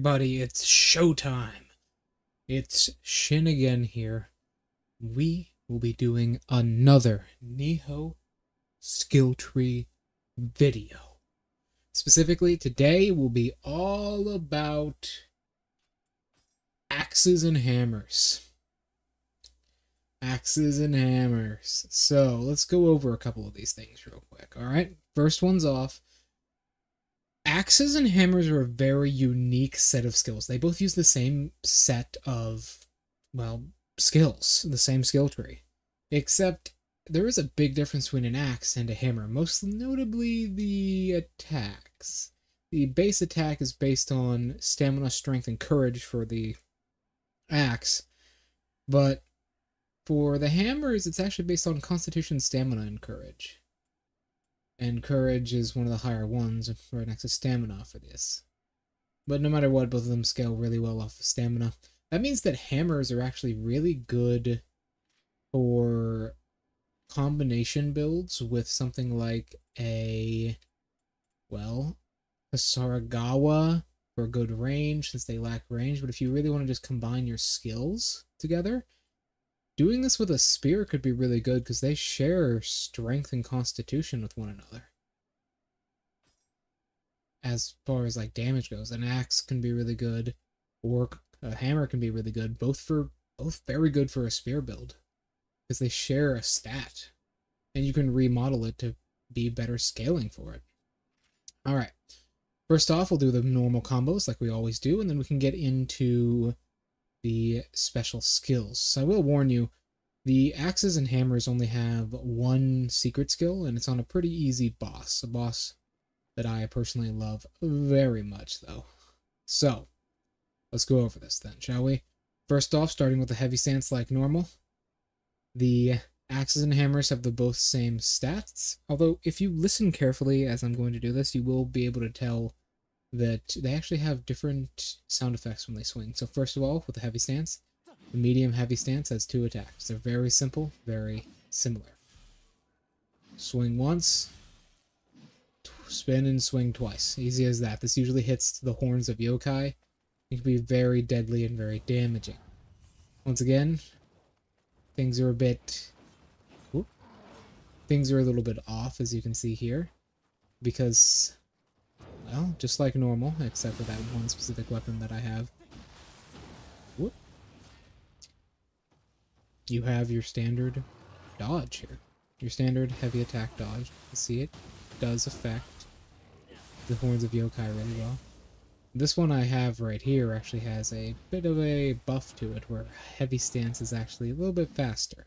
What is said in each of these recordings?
everybody, it's showtime. It's Shin again here. We will be doing another NIOH skill tree video. Specifically, today will be all about axes and hammers. Axes and hammers. So, let's go over a couple of these things real quick, alright? First one's off. Axes and hammers are a very unique set of skills. They both use the same set of, well, skills, the same skill tree. Except there is a big difference between an axe and a hammer, most notably the attacks. The base attack is based on stamina, strength, and courage for the axe, but for the hammers, it's actually based on constitution, stamina, and courage. And courage is one of the higher ones, right next to stamina for this. But no matter what, both of them scale really well off of stamina. That means that hammers are actually really good for combination builds with something like a Saragawa for good range, since they lack range. But if you really want to just combine your skills together, doing this with a spear could be really good because they share strength and constitution with one another. As far as like damage goes, an axe can be really good, or a hammer can be really good. Both very good for a spear build because they share a stat, and you can remodel it to be better scaling for it. All right, first off, we'll do the normal combos like we always do, and then we can get into the special skills. So I will warn you, the axes and hammers only have one secret skill, and it's on a pretty easy boss. A boss that I personally love very much, though. So, let's go over this then, shall we? First off, starting with the heavy stance like normal. The axes and hammers have the both same stats, although if you listen carefully as I'm going to do this, you will be able to tell that they actually have different sound effects when they swing. So first of all, with the heavy stance, the medium heavy stance has 2 attacks. They're very simple, very similar. Swing once, spin and swing twice. Easy as that. This usually hits the horns of yokai. It can be very deadly and very damaging. Once again, things are a little bit off, as you can see here, because, well, just like normal, except for that one specific weapon that I have. Whoop. You have your standard dodge here. Your standard heavy attack dodge. You see it does affect the horns of yokai really well. This one I have right here actually has a bit of a buff to it, where heavy stance is actually a little bit faster.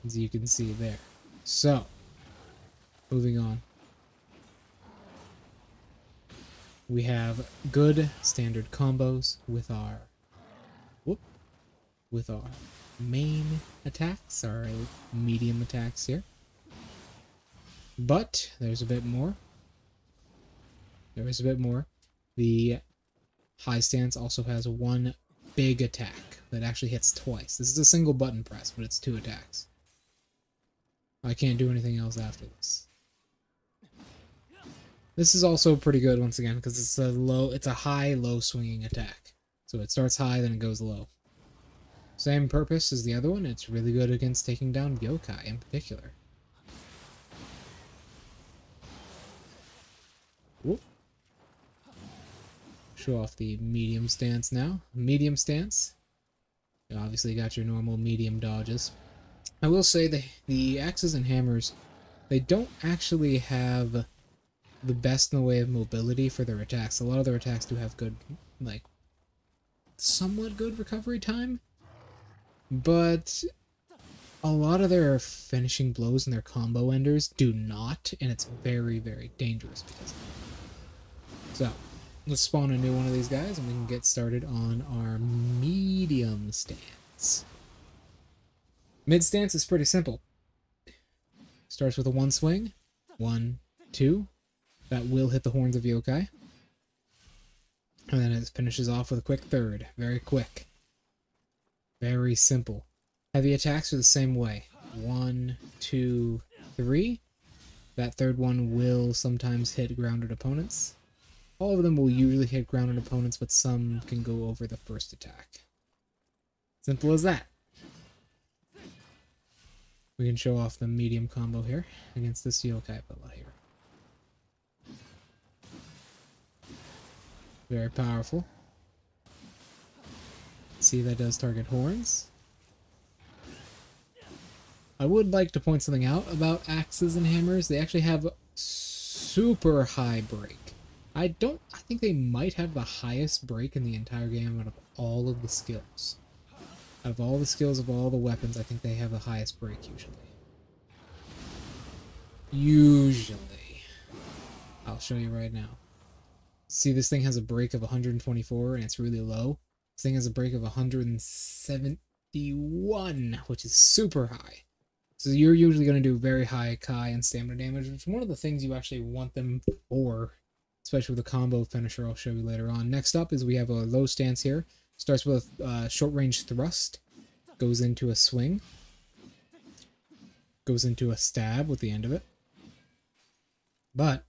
As you can see there. So, moving on. We have good standard combos with our main attacks, our medium attacks here. But there's a bit more. There is a bit more. The high stance also has one big attack that actually hits twice. This is a single button press, but it's 2 attacks. I can't do anything else after this. This is also pretty good once again because it's a high low swinging attack. So it starts high, then it goes low. Same purpose as the other one. It's really good against taking down yokai in particular. Whoop. Show off the medium stance now. Medium stance. You obviously got your normal medium dodges. I will say the axes and hammers, they don't actually have the best in the way of mobility for their attacks. A lot of their attacks do have good, like, somewhat good recovery time, but a lot of their finishing blows and their combo enders do not, and it's very, very dangerous because of that. So, let's spawn a new one of these guys, and we can get started on our medium stance. Mid stance is pretty simple. Starts with a 1 swing. 1, 2. That will hit the horns of yokai. And then it finishes off with a quick 3rd. Very quick. Very simple. Heavy attacks are the same way. 1, 2, 3. That third one will sometimes hit grounded opponents. All of them will usually hit grounded opponents, but some can go over the first attack. Simple as that. We can show off the medium combo here against this yokai fella here. Very powerful. See, that does target horns. I would like to point something out about axes and hammers. They actually have super high break. I think they might have the highest break in the entire game out of all of the skills. Out of all the skills of all the weapons, I think they have the highest break usually. Usually. I'll show you right now. See, this thing has a break of 124 and it's really low. This thing has a break of 171, which is super high. So you're usually going to do very high Kai and stamina damage, which is one of the things you actually want them for, especially with the combo finisher I'll show you later on. Next up is we have a low stance here. Starts with short range thrust, goes into a swing, goes into a stab with the end of it. But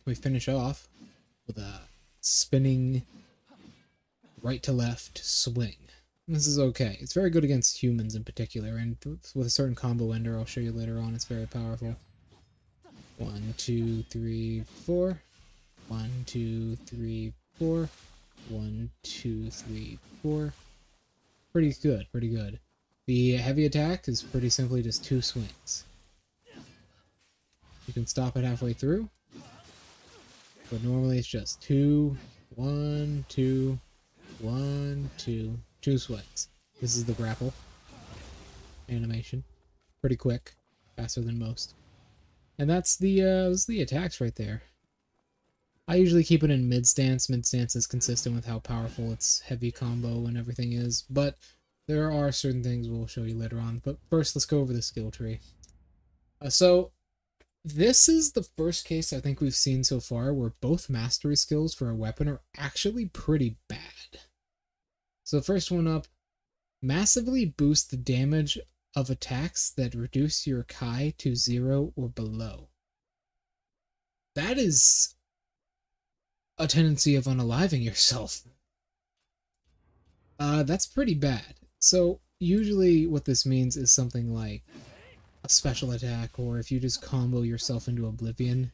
we finish off with a spinning right to left swing. This is okay. It's very good against humans in particular, and with a certain combo ender I'll show you later on, it's very powerful. 1, 2, 3, 4. 1, 2, 3, 4. 1, 2, 3, 4. Pretty good, pretty good. The heavy attack is pretty simply just 2 swings. You can stop it halfway through, but normally it's just 2, 1, 2, 1, 2. 2 swings. This is the grapple animation. Pretty quick, faster than most. And that's the attacks right there. I usually keep it in mid stance. Mid stance is consistent with how powerful its heavy combo and everything is, but there are certain things we'll show you later on. But first, let's go over the skill tree. So this is the first case I think we've seen so far where both mastery skills for a weapon are actually pretty bad. So the first one up, massively boost the damage of attacks that reduce your Kai to 0 or below. That is a tendency of unaliving yourself. That's pretty bad. So usually what this means is something like a special attack, or if you just combo yourself into oblivion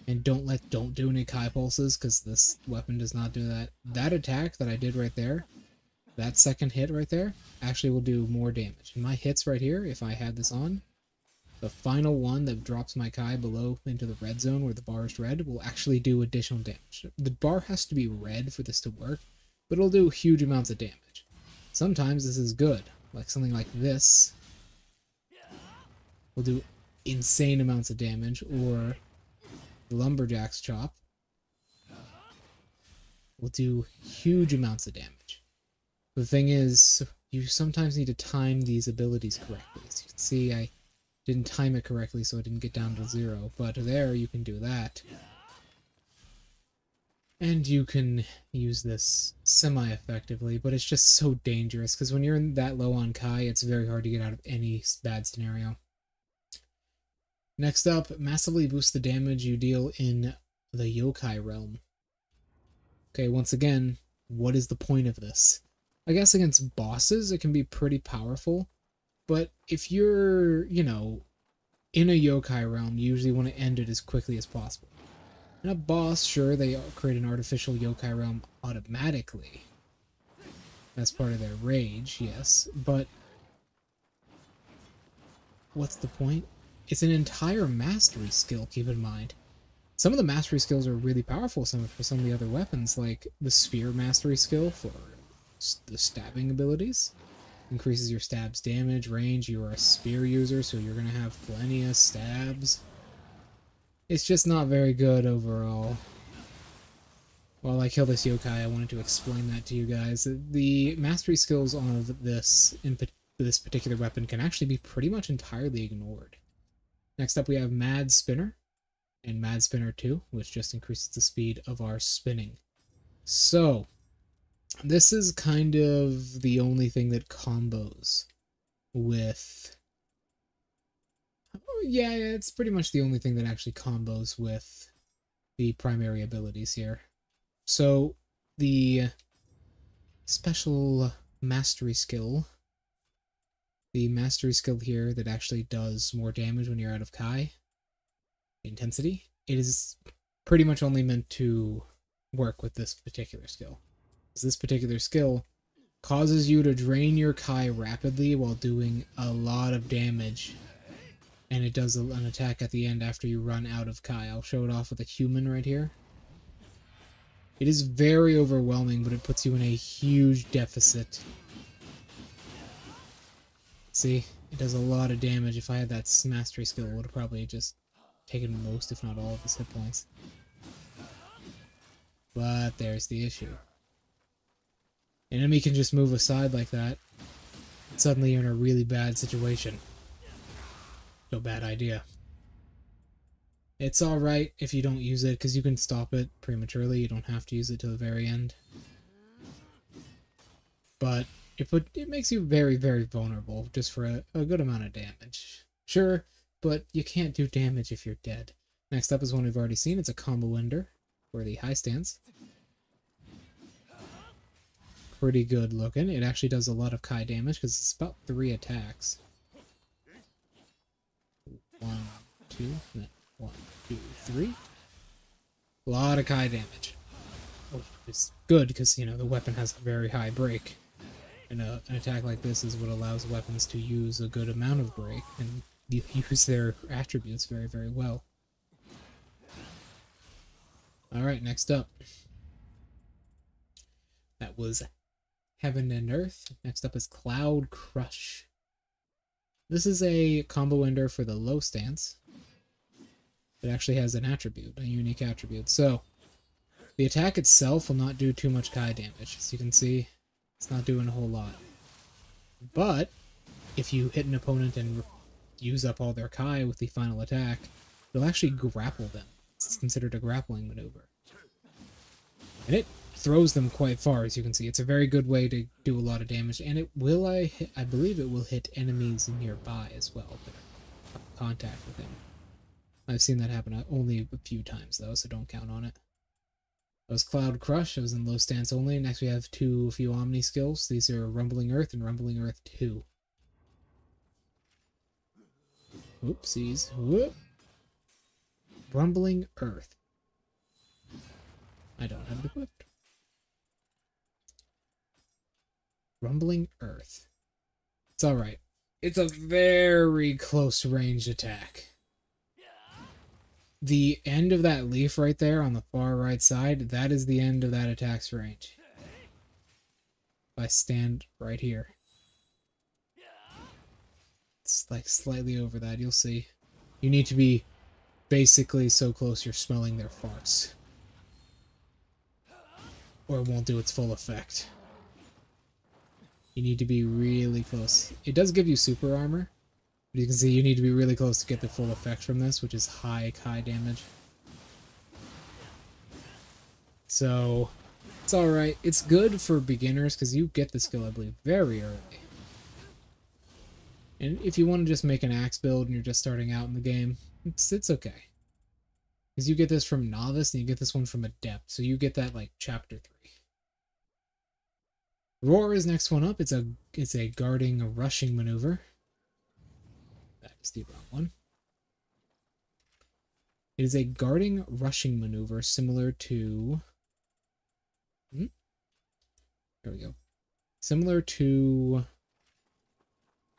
and don't do any Kai pulses, because this weapon does not do that. That attack that I did right there, that second hit right there, actually will do more damage. And my hits right here, if I had this on, the final one that drops my Kai below into the red zone where the bar is red will actually do additional damage. The bar has to be red for this to work, but it'll do huge amounts of damage. Sometimes this is good, like something like this will do insane amounts of damage, or the Lumberjack's Chop will do huge amounts of damage. The thing is, you sometimes need to time these abilities correctly. As you can see, I didn't time it correctly, so it didn't get down to 0, but there you can do that. And you can use this semi-effectively, but it's just so dangerous, because when you're that low on Kai, it's very hard to get out of any bad scenario. Next up, massively boost the damage you deal in the yokai realm. Okay, once again, what is the point of this? I guess against bosses it can be pretty powerful, but if you're, in a yokai realm, you usually want to end it as quickly as possible. And a boss, sure, they create an artificial yokai realm automatically. That's part of their rage, yes, but what's the point? It's an entire mastery skill, keep in mind. Some of the mastery skills are really powerful for some of the other weapons, like the spear mastery skill for the stabbing abilities. Increases your stab's damage, range. You are a spear user, so you're going to have plenty of stabs. It's just not very good overall. While I kill this yokai, I wanted to explain that to you guys. The mastery skills on this particular weapon can actually be pretty much entirely ignored. Next up we have Mad Spinner and Mad Spinner 2, which just increases the speed of our spinning. So, this is kind of the only thing that combos with Yeah, it's pretty much the only thing that actually combos with the primary abilities here. So, the special mastery skill, the mastery skill here that actually does more damage when you're out of Kai, intensity, it is pretty much only meant to work with this particular skill. This particular skill causes you to drain your Kai rapidly while doing a lot of damage, and it does an attack at the end after you run out of Kai. I'll show it off with a human right here. It is very overwhelming, but it puts you in a huge deficit. See, it does a lot of damage. If I had that mastery skill, it would have probably just taken most, if not all, of his hit points. But there's the issue. An enemy can just move aside like that. Suddenly you're in a really bad situation. No bad idea. It's alright if you don't use it, because you can stop it prematurely. You don't have to use it till the very end. But it makes you very, very vulnerable just for a good amount of damage. Sure, but you can't do damage if you're dead. Next up is one we've already seen. It's a combo ender for the high stance. Pretty good looking. It actually does a lot of Kai damage because it's about 3 attacks. 1, 2, 1, 2, 3. A lot of Kai damage. Which is good because, you know, the weapon has a very high break. And an attack like this is what allows weapons to use a good amount of break and use their attributes very, very well. Alright, next up. That was Heaven and Earth. Next up is Cloud Crush. This is a combo ender for the low stance. It actually has an attribute, a unique attribute. So, the attack itself will not do too much Kai damage. As you can see, it's not doing a whole lot. But, if you hit an opponent and use up all their Kai with the final attack, it'll actually grapple them. It's considered a grappling maneuver. And it throws them quite far, as you can see. It's a very good way to do a lot of damage, and it will, I believe it will hit enemies nearby as well that are in contact with him. I've seen that happen only a few times, though, so don't count on it. That was Cloud Crush. I was in low stance only. Next we have a few Omni skills. These are Rumbling Earth and Rumbling Earth 2. Oopsies. Whoop. Rumbling Earth. I don't have it equipped. Rumbling Earth. It's alright. It's a very close range attack. The end of that leaf right there on the far right side, that is the end of that attack's range. If I stand right here. It's like slightly over that, you'll see. You need to be basically so close you're smelling their farts. Or it won't do its full effect. You need to be really close. It does give you super armor. But you can see you need to be really close to get the full effect from this, which is high damage. So, it's alright. It's good for beginners because you get the skill, I believe, very early. And if you want to just make an axe build and you're just starting out in the game, it's okay. Because you get this from Novice and you get this one from Adept. So you get that like Chapter 3. Roar is next one up. It's a guarding rushing maneuver. That is the wrong one. It is a guarding rushing maneuver similar to... There we go. Similar to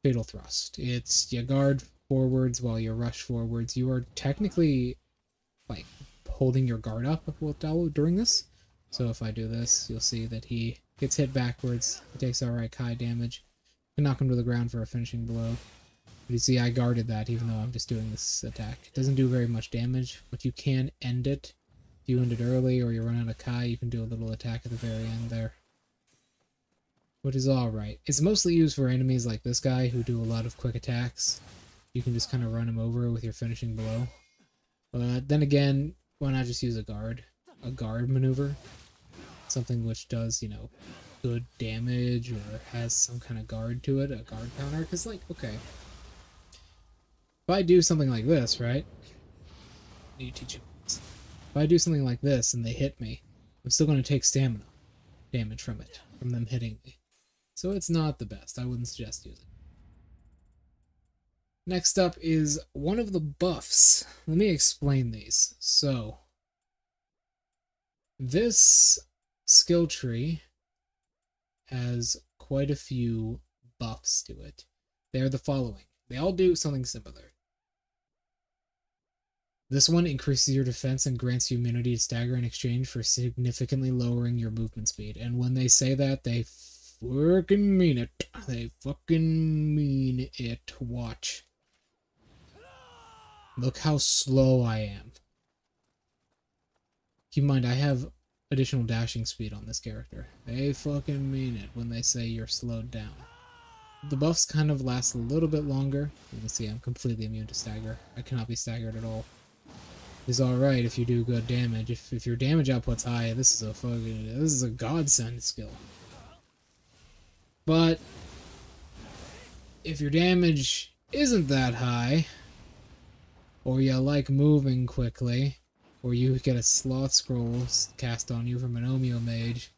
Fatal Thrust. It's you guard forwards while you rush forwards. You are technically like holding your guard up during this. So if I do this, you'll see that he gets hit backwards. He takes alright Kai damage. Can knock him to the ground for a finishing blow. But you see, I guarded that even though I'm just doing this attack. It doesn't do very much damage, but you can end it. If you end it early or you run out of Kai, you can do a little attack at the very end there. Which is alright. It's mostly used for enemies like this guy who do a lot of quick attacks. You can just kind of run him over with your finishing blow. But then again, why not just use a guard? A guard maneuver? Something which does, you know, good damage or has some kind of guard to it, a guard counter. Because, like, okay. If if I do something like this, right? I need to teach you this. If I do something like this and they hit me, I'm still going to take stamina damage from it, from them hitting me. So it's not the best. I wouldn't suggest using it. Next up is one of the buffs. Let me explain these. So, this skill tree has quite a few buffs to it. They are the following. They all do something similar. This one increases your defense and grants you immunity to stagger in exchange for significantly lowering your movement speed. And when they say that, they fucking mean it. They fucking mean it. Watch. Look how slow I am. Keep in mind, I have additional dashing speed on this character. They fucking mean it when they say you're slowed down. The buffs kind of last a little bit longer. You can see I'm completely immune to stagger. I cannot be staggered at all. It's alright if you do good damage. If your damage output's high, this is a godsend skill. But if your damage isn't that high, or you like moving quickly, or you get a sloth scroll cast on you from an Omeo mage,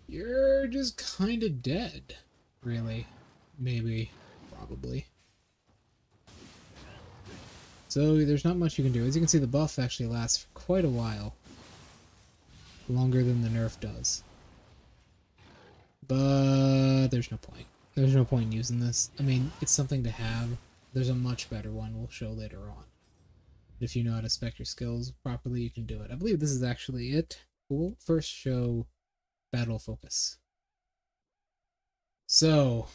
you're just kinda dead. Really. Maybe. Probably. So there's not much you can do. As you can see, the buff actually lasts for quite a while. Longer than the nerf does. But there's no point. There's no point in using this. I mean, it's something to have. There's a much better one we'll show later on. If you know how to spec your skills properly, you can do it. I believe this is actually it. We'll first show Battle Focus. So,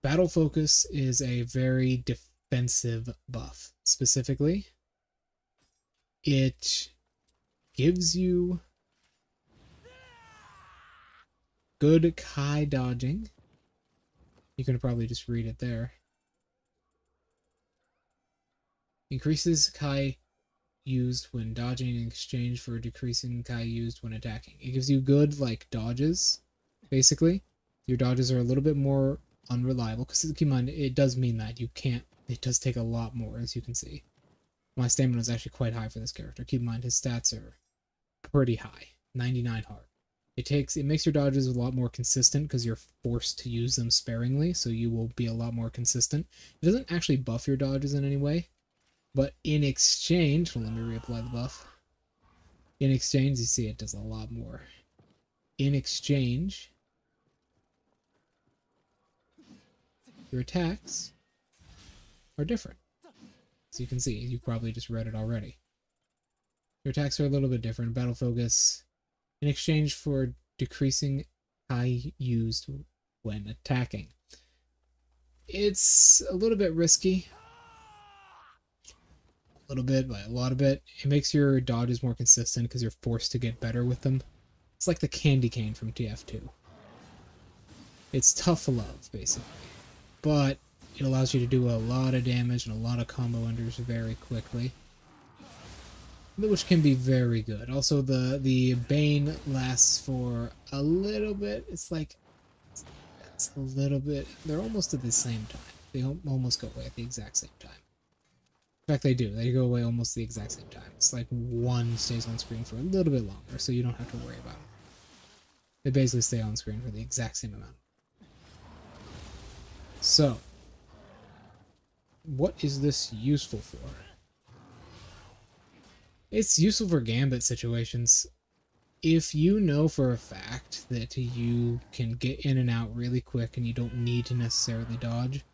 Battle Focus is a very defensive buff. Specifically, it gives you good Kai dodging. You can probably just read it there. Increases Kai used when dodging in exchange for decreasing Kai used when attacking. It gives you good, like, dodges, basically. Your dodges are a little bit more unreliable, because keep in mind, it does mean that you can't, it does take a lot more, as you can see. My stamina is actually quite high for this character. Keep in mind, his stats are pretty high. 99 heart. It makes your dodges a lot more consistent, because you're forced to use them sparingly, so you will be a lot more consistent. It doesn't actually buff your dodges in any way, but in exchange, well, let me reapply the buff. In exchange, you see it does a lot more. In exchange, your attacks are different. As you can see, you probably just read it already. Your attacks are a little bit different. Battle Focus, in exchange for decreasing Kai used when attacking. It's a little bit risky. A little bit, by a lot of it. It makes your dodges more consistent because you're forced to get better with them. It's like the candy cane from TF2. It's tough love, basically. But it allows you to do a lot of damage and a lot of combo enders very quickly, which can be very good. Also, the Bane lasts for a little bit. It's a little bit. They're almost at the same time. They almost go away at the exact same time. In fact, they do. They go away almost the exact same time. It's like one stays on screen for a little bit longer, so you don't have to worry about it. They basically stay on screen for the exact same amount. So, what is this useful for? It's useful for gambit situations. If you know for a fact that you can get in and out really quick and you don't need to necessarily dodge,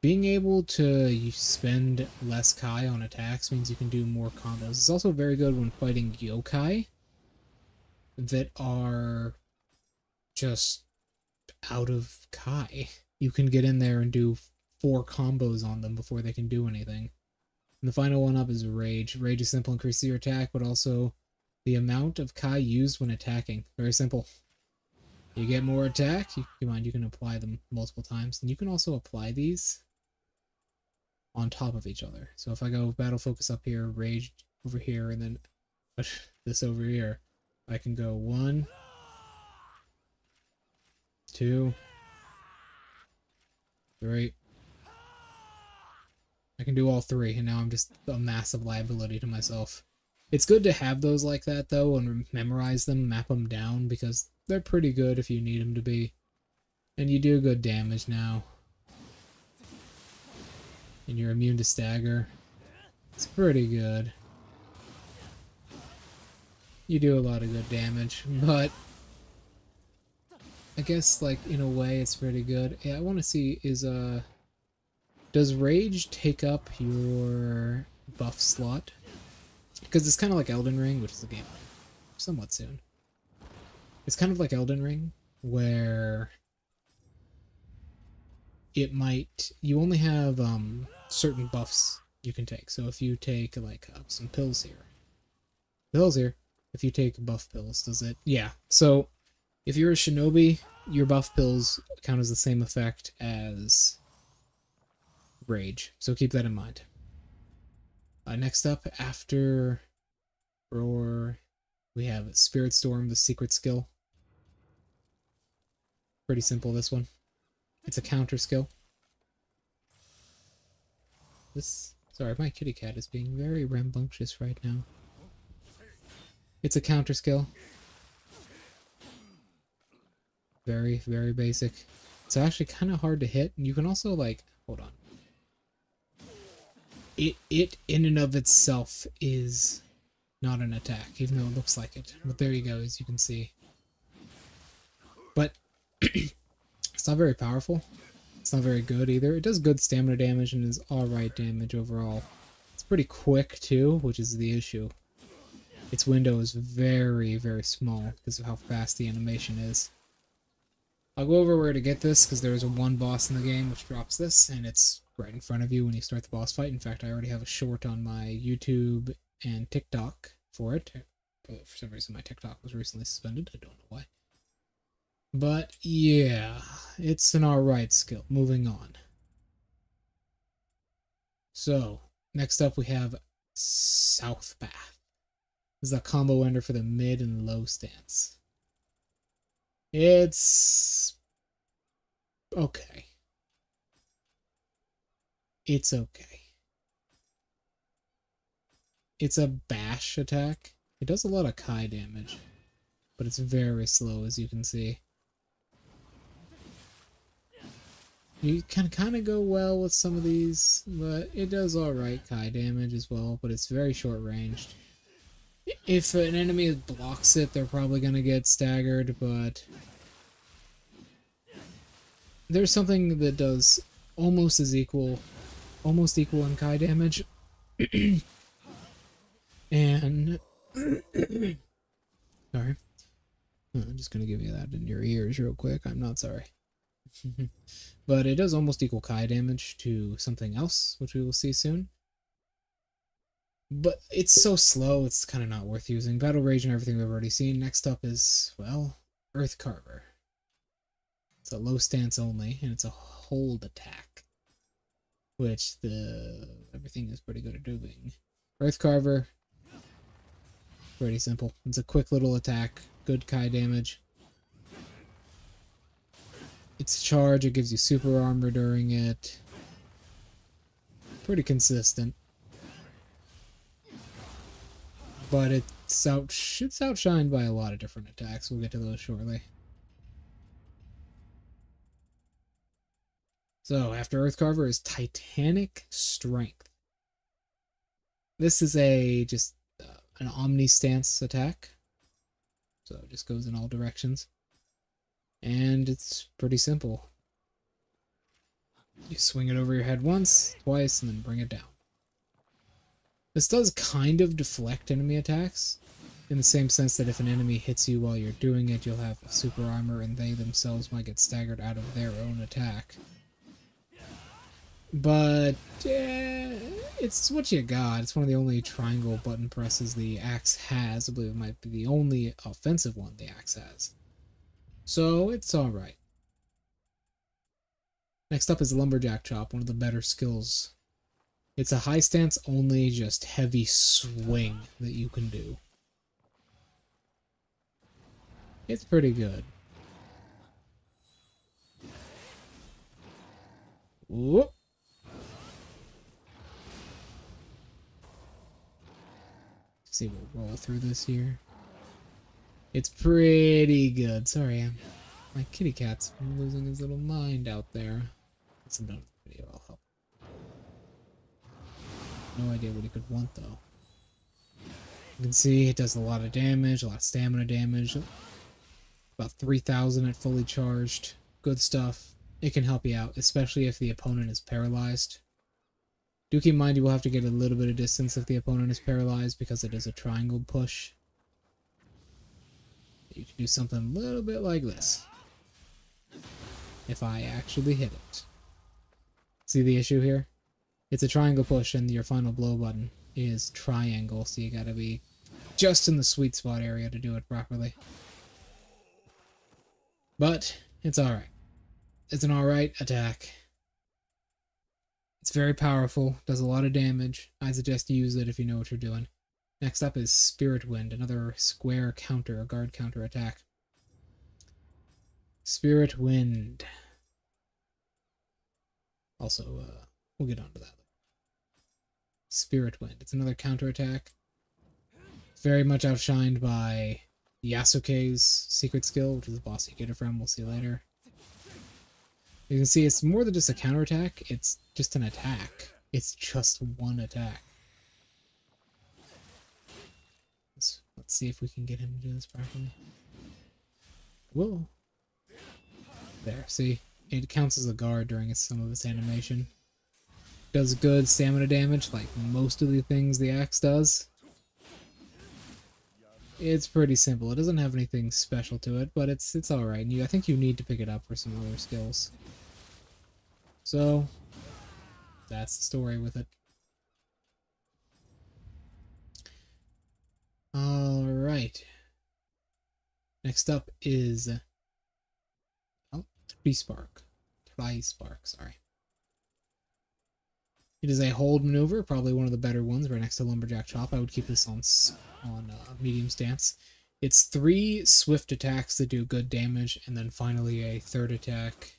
being able to spend less Kai on attacks means you can do more combos. It's also very good when fighting yokai that are just out of Kai. You can get in there and do 4 combos on them before they can do anything. And the final one up is Rage. Rage is simple, increases your attack, but also the amount of Kai used when attacking. Very simple. You get more attack, you can apply them multiple times. And you can also apply these on top of each other. So if I go Battle Focus up here, Rage over here, and then this over here, I can go 1, 2, 3, I can do all three, and now I'm just a massive liability to myself. It's good to have those like that, though, and memorize them, map them down, because they're pretty good if you need them to be. And you do good damage now. And you're immune to stagger. It's pretty good. You do a lot of good damage, but I guess, like, in a way, it's pretty good. Yeah, I want to see, does Rage take up your buff slot? Because it's kind of like Elden Ring, which is a game somewhat soon. It's kind of like Elden Ring, where it might... You only have certain buffs you can take. So if you take, like, some pills here. If you take buff pills, does it... Yeah, so if you're a shinobi, your buff pills count as the same effect as Rage. So keep that in mind. Next up, after Roar, we have Spirit Storm, the secret skill. Pretty simple, this one. It's a counter skill. Sorry, my kitty cat is being very rambunctious right now. It's a counter skill. Very, very basic. It's actually kind of hard to hit, and you can also, like... Hold on. It in and of itself is not an attack, even though it looks like it. But there you go, as you can see. But it's not very powerful. It's not very good either. It does good stamina damage and is alright damage overall. It's pretty quick too, which is the issue. Its window is very, very small because of how fast the animation is. I'll go over where to get this because there is one boss in the game which drops this, and it's right in front of you when you start the boss fight. In fact, I already have a short on my YouTube and TikTok for it. But for some reason, my TikTok was recently suspended. I don't know why. But yeah, it's an alright skill. Moving on. So, next up we have South Path. This is a combo ender for the mid and low stance. It's okay. It's okay. It's a bash attack. It does a lot of Kai damage, but it's very slow, as you can see. You can kind of go well with some of these, but it does alright Kai damage as well, but it's very short ranged. If an enemy blocks it, they're probably going to get staggered, but there's something that does almost equal in Kai damage. And sorry. I'm just going to give you that in your ears real quick. I'm not sorry. But it does almost equal Kai damage to something else, which we will see soon. But it's so slow, it's kind of not worth using. Battle Rage and everything we've already seen. Next up is, well, Earth Carver. It's a low stance only, and it's a hold attack, which everything is pretty good at doing. Earth Carver, pretty simple. It's a quick little attack, good Kai damage. It's a charge, it gives you super armor during it. Pretty consistent. But it's outshined by a lot of different attacks. We'll get to those shortly. So, after Earth Carver is Titanic Strength. This is just an Omni Stance attack. So it just goes in all directions. And it's pretty simple. You swing it over your head once, twice, and then bring it down. This does kind of deflect enemy attacks, in the same sense that if an enemy hits you while you're doing it, you'll have super armor and they themselves might get staggered out of their own attack. But it's what you got. It's one of the only triangle button presses the axe has. I believe it might be the only offensive one the axe has. So it's alright. Next up is Lumberjack Chop, one of the better skills. It's a high stance only, just heavy swing that you can do. It's pretty good. Whoop. roll through this here. It's pretty good. Sorry, my kitty cat's losing his little mind out there. Once I'm done with the video, I'll help. No idea what he could want, though. You can see it does a lot of damage, a lot of stamina damage. About 3,000 at fully charged. Good stuff. It can help you out, especially if the opponent is paralyzed. Do keep in mind you will have to get a little bit of distance if the opponent is paralyzed, because it is a triangle push. You can do something a little bit like this. If I actually hit it. See the issue here? It's a triangle push and your final blow button is triangle, so you gotta be just in the sweet spot area to do it properly. But it's alright. It's an alright attack. It's very powerful, does a lot of damage. I suggest you use it if you know what you're doing. Next up is Spirit Wind, another square counter, a guard counter attack. Spirit Wind. Also, we'll get onto that later. Spirit Wind. It's another counter attack. Very much outshined by Yasuke's secret skill, which is the boss you get it from. We'll see later. You can see it's more than just a counter attack. It's just an attack. It's just one attack. Let's see if we can get him to do this properly. Whoa. There, see? It counts as a guard during some of its animation. Does good stamina damage, like most of the things the axe does. It's pretty simple. It doesn't have anything special to it, but it's alright. I think you need to pick it up for some other skills. So, that's the story with it. Alright. Next up is Tri-Spark. Tri-Spark, sorry. It is a hold maneuver, probably one of the better ones, right next to Lumberjack Chop. I would keep this on medium stance. It's 3 swift attacks that do good damage, and then finally a third attack.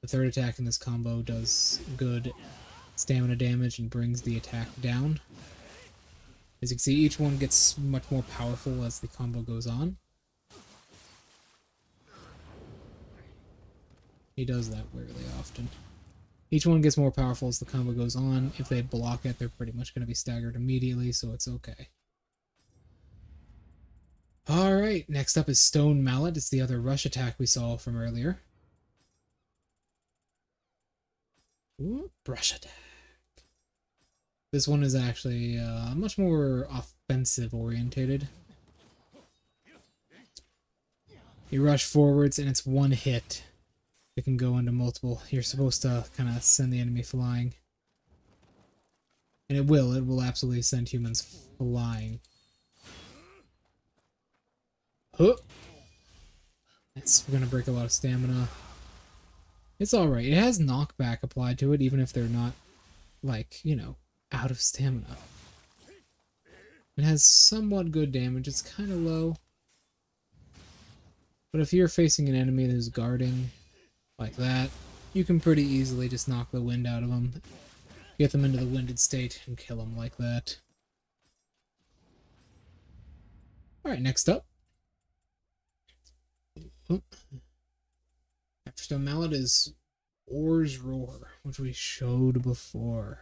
The third attack in this combo does good stamina damage and brings the attack down. As you can see, each one gets much more powerful as the combo goes on. He does that rarely often. Each one gets more powerful as the combo goes on. If they block it, they're pretty much going to be staggered immediately, so it's okay. Alright, next up is Stone Mallet. It's the other rush attack we saw from earlier. Ooh, brush attack. This one is actually much more offensive orientated. You rush forwards and it's one hit. It can go into multiple. You're supposed to kind of send the enemy flying. And it will absolutely send humans flying. Huh. We're gonna break a lot of stamina. It's alright. It has knockback applied to it, even if they're not, like, you know, out of stamina. It has somewhat good damage. It's kind of low. But if you're facing an enemy who's guarding like that, you can pretty easily just knock the wind out of them. Get them into the winded state and kill them like that. Alright, next up. After Stone Mallet is Boar's Roar, which we showed before.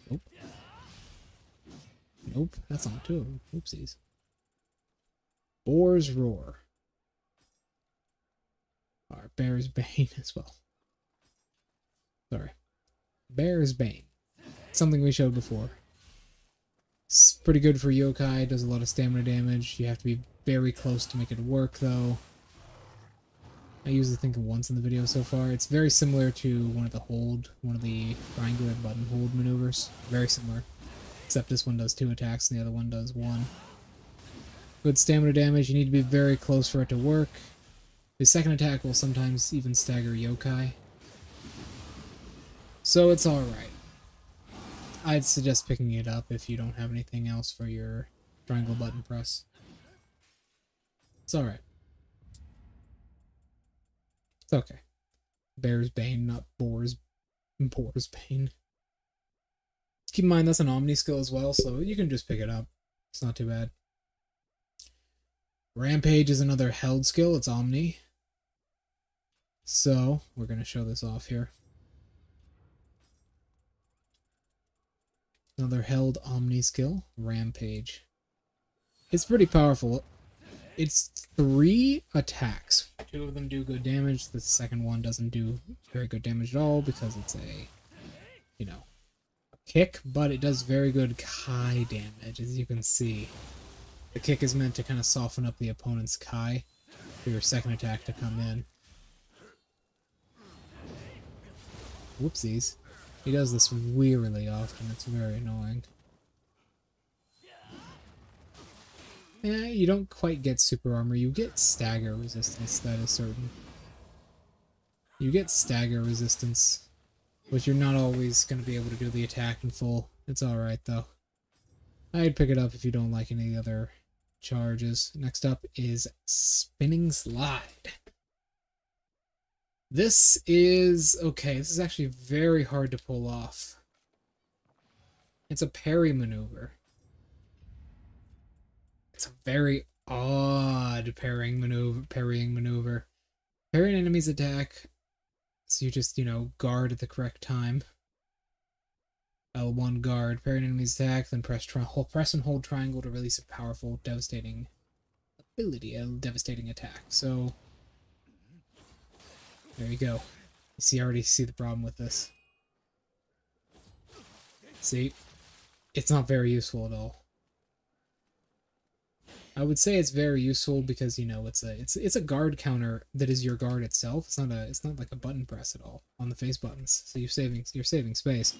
Nope. Nope, that's not two of them. Oopsies. Boar's Roar. Or Bear's Bane as well. Sorry. Bear's Bane. Something we showed before. It's pretty good for yokai, does a lot of stamina damage. You have to be very close to make it work, though. I usually think of once in the video so far. It's very similar to one of the triangular button hold maneuvers. Very similar. Except this one does 2 attacks and the other one does 1. Good stamina damage, you need to be very close for it to work. The second attack will sometimes even stagger yokai. So it's alright. I'd suggest picking it up if you don't have anything else for your triangle button press. It's alright. It's okay. Bear's Bane, not Boar's Bane. Keep in mind that's an Omni skill as well, so you can just pick it up. It's not too bad. Rampage is another held skill. It's Omni. So, we're going to show this off here. Another held Omni skill, Rampage. It's pretty powerful. It's 3 attacks. 2 of them do good damage. The second one doesn't do very good damage at all because it's a, you know, a kick, but it does very good Kai damage, as you can see. The kick is meant to kind of soften up the opponent's Kai for your second attack to come in. Whoopsies. He does this wearily often. It's very annoying. Yeah, you don't quite get super armor. You get stagger resistance, that is certain. You get stagger resistance, but you're not always going to be able to do the attack in full. It's alright, though. I'd pick it up if you don't like any of the other charges. Next up is Spinning Slide. This is... okay, this is actually very hard to pull off. It's a parry maneuver. It's a very odd parrying maneuver. Parry an enemy's attack, so you just, you know, guard at the correct time. L1 guard, parry an enemy's attack, then press and hold triangle to release a powerful, devastating ability, a devastating attack. So, there you go. You already see the problem with this. See? It's not very useful at all. I would say it's very useful because, you know, it's a guard counter that is your guard itself. It's not like a button press at all on the face buttons. So you're saving space.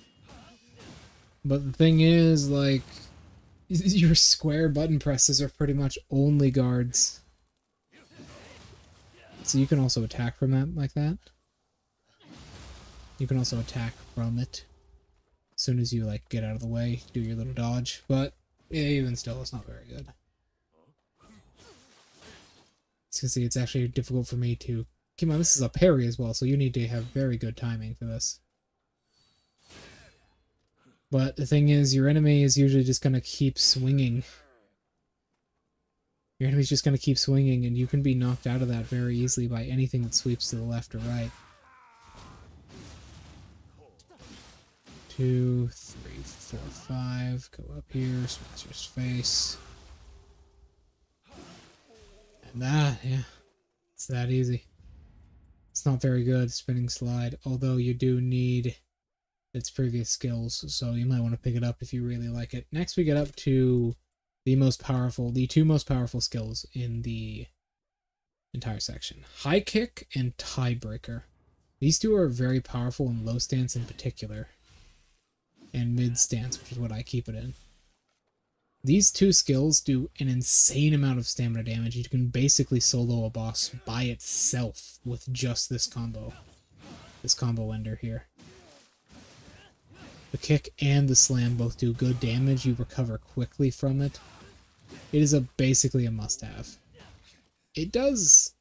But the thing is, like, your square button presses are pretty much only guards. So you can also attack from that like that. You can also attack from it as soon as you, like, get out of the way, do your little dodge. But yeah, even still, it's not very good. As you can see, it's actually difficult for me to... keep on, this is a parry as well, so you need to have very good timing for this. But the thing is, your enemy is usually just going to keep swinging. Your enemy's just going to keep swinging, and you can be knocked out of that very easily by anything that sweeps to the left or right. 2, 3, 4, 5. Go up here, smash his face. And that, yeah. It's that easy. It's not very good, Spinning Slide, although you do need its previous skills, so you might want to pick it up if you really like it. Next we get up to the two most powerful skills in the entire section. High Kick and Tiebreaker. These two are very powerful in low stance in particular, and mid stance, which is what I keep it in. These two skills do an insane amount of stamina damage. You can basically solo a boss by itself with just this combo ender here. The kick and the slam both do good damage. You recover quickly from it. It is basically a must-have. It does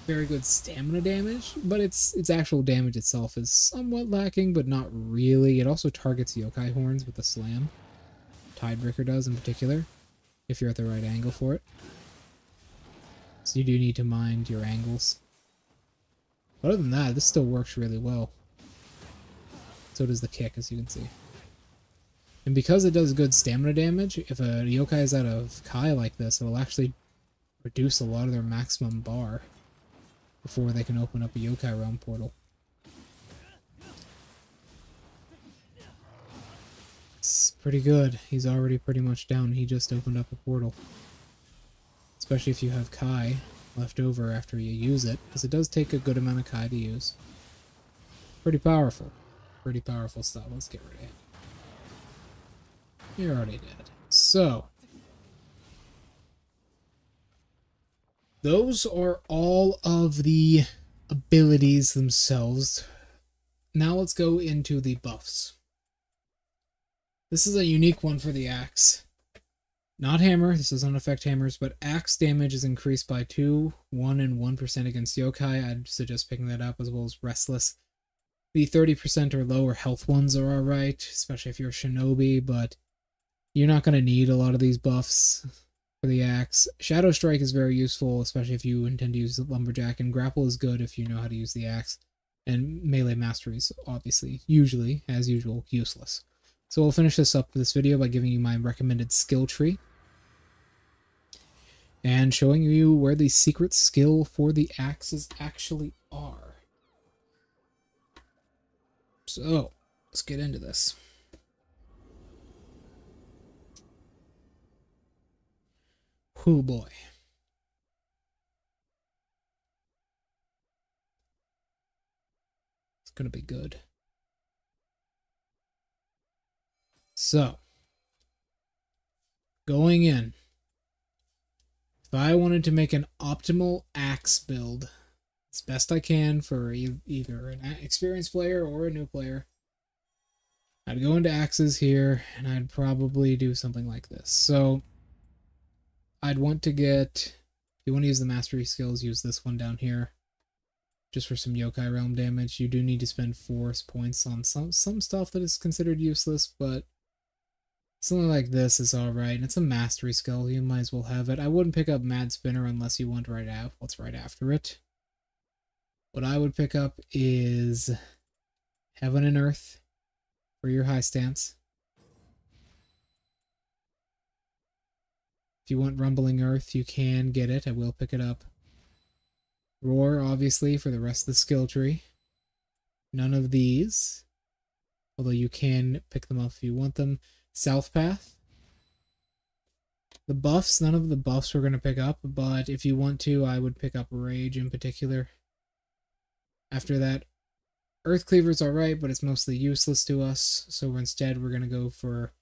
very good stamina damage, but its actual damage itself is somewhat lacking, but not really. It also targets yokai horns with the slam. Tiebreaker does in particular, if you're at the right angle for it. So you do need to mind your angles. Other than that, this still works really well. So does the kick, as you can see. And because it does good stamina damage, if a yokai is out of Kai like this, it'll actually reduce a lot of their maximum bar before they can open up a yokai realm portal. It's pretty good. He's already pretty much down. He just opened up a portal. Especially if you have Kai left over after you use it, because it does take a good amount of Kai to use. Pretty powerful. Pretty powerful stuff. Let's get rid of it. You're already dead. So, those are all of the abilities themselves. Now let's go into the buffs. This is a unique one for the axe. Not hammer, this doesn't affect hammers, but axe damage is increased by 2, 1, and 1% against yokai. I'd suggest picking that up, as well as restless. The 30% or lower health ones are alright, especially if you're a shinobi, but you're not going to need a lot of these buffs for the axe. Shadow Strike is very useful, especially if you intend to use the lumberjack, and grapple is good if you know how to use the axe. And melee mastery is obviously, usually, as usual, useless. So we'll finish this up this video by giving you my recommended skill tree and showing you where the secret skill for the axes actually are. So, let's get into this. Oh boy. It's gonna be good. So, going in, if I wanted to make an optimal axe build as best I can for either an experienced player or a new player, I'd go into axes here, and I'd probably do something like this. So, I'd want to get, if you want to use the mastery skills, use this one down here. Just for some yokai realm damage. You do need to spend force points on some stuff that is considered useless, but something like this is alright, and it's a mastery skill, you might as well have it. I wouldn't pick up Mad Spinner unless you want what's right after it. What I would pick up is Heaven and Earth for your high stance. If you want Rumbling Earth, you can get it. I will pick it up. Roar, obviously, for the rest of the skill tree. None of these, although you can pick them up if you want them. South Path. The buffs, none of the buffs we're going to pick up, but if you want to, I would pick up Rage in particular. After that, Earth Cleaver's alright, but it's mostly useless to us, so instead we're going to go for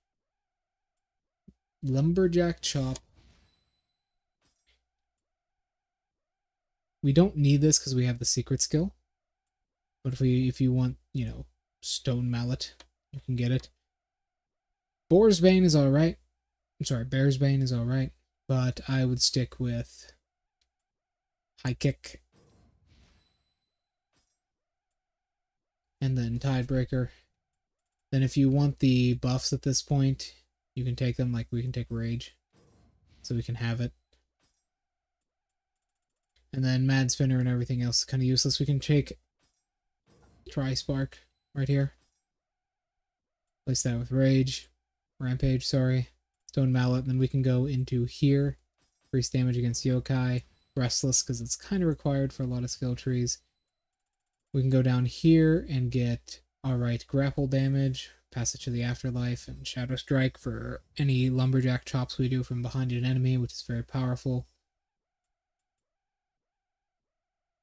Lumberjack Chop. We don't need this because we have the secret skill. But if you want, you know, Stone Mallet, you can get it. Boar's Bane is alright. I'm sorry, Bear's Bane is alright. But I would stick with High Kick. And then Tidebreaker. Then if you want the buffs at this point, you can take them, like we can take Rage. So we can have it. And then Mad Spinner and everything else is kind of useless. We can take Tri-Spark right here. Place that with Rampage, sorry. Stone Mallet. And then we can go into here. Increase damage against Yokai. Restless, because it's kind of required for a lot of skill trees. We can go down here and get, alright, grapple damage. Passage to the Afterlife. And Shadow Strike for any Lumberjack chops we do from behind an enemy, which is very powerful.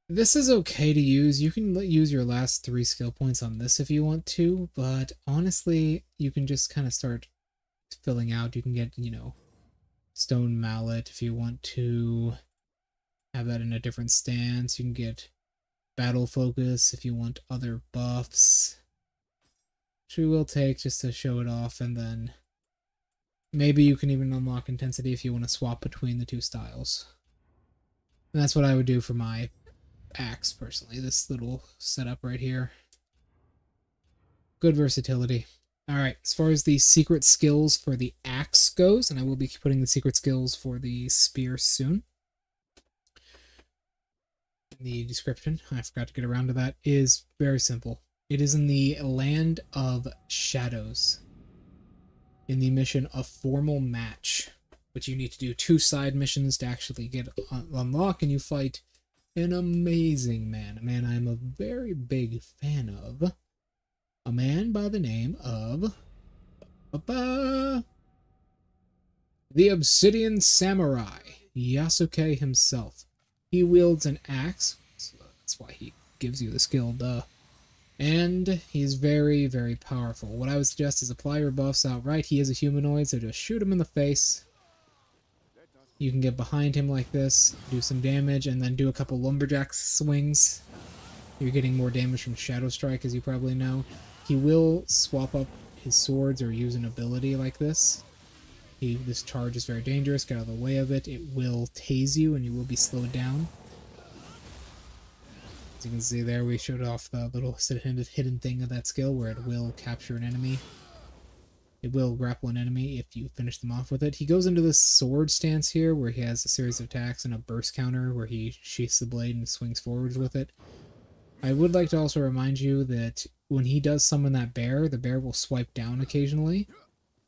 This is okay to use. You can use your last 3 skill points on this if you want to, but honestly, you can just kind of start filling out. You can get, you know, Stone Mallet if you want to have that in a different stance. You can get Battle Focus if you want other buffs, which we will take just to show it off, and then maybe you can even unlock Intensity if you want to swap between the 2 styles. And that's what I would do for my axe personally, this little setup right here. Good versatility. Alright, as far as the secret skills for the axe goes, and I will be putting the secret skills for the spear soon in the description, I forgot to get around to that, is very simple. It is in the Land of Shadows, in the mission A Formal Match, which you need to do 2 side missions to actually get unlock, and you fight an amazing man, a man I'm a very big fan of, a man by the name of the Obsidian Samurai, Yasuke himself. He wields an axe, so that's why he gives you the skill, duh. And he's very, very powerful. What I would suggest is apply your buffs outright. He is a humanoid, so just shoot him in the face. You can get behind him like this, do some damage, and then do a couple lumberjack swings. You're getting more damage from Shadow Strike, as you probably know. He will swap up his swords or use an ability like this. This charge is very dangerous. Get out of the way of it. It will tase you, and you will be slowed down. As you can see there, we showed off the little hidden thing of that skill where it will capture an enemy. It will grapple an enemy if you finish them off with it. He goes into this sword stance here where he has a series of attacks and a burst counter where he sheaths the blade and swings forwards with it. I would like to also remind you that when he does summon that bear, the bear will swipe down occasionally,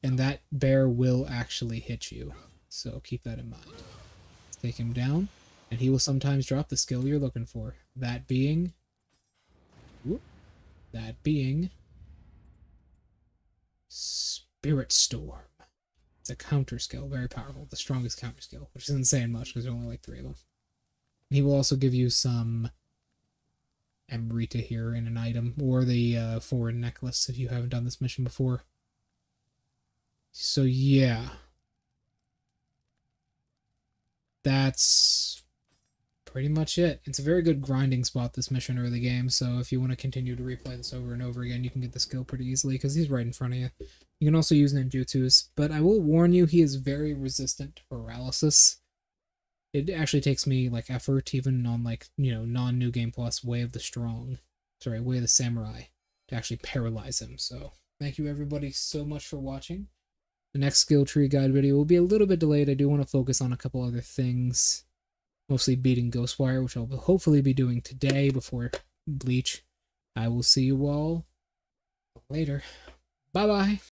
and that bear will actually hit you. So keep that in mind. Let's take him down, and he will sometimes drop the skill you're looking for. That being... Spirit Storm. It's a counter skill, very powerful, the strongest counter skill, which isn't saying much because there's only like 3 of them. He will also give you some Amrita here in an item, or the foreign necklace if you haven't done this mission before. So yeah, that's pretty much it. It's a very good grinding spot, this mission early game, so if you want to continue to replay this over and over again, you can get the skill pretty easily, because he's right in front of you. You can also use ninjutsus, but I will warn you, he is very resistant to paralysis. It actually takes me, like, effort, even on, like, you know, non-New Game Plus, Way of the Samurai, to actually paralyze him, so thank you everybody so much for watching. The next skill tree guide video will be a little bit delayed. I do want to focus on a couple other things. Mostly beating Ghostwire, which I'll hopefully be doing today before Bleach. I will see you all later. Bye-bye.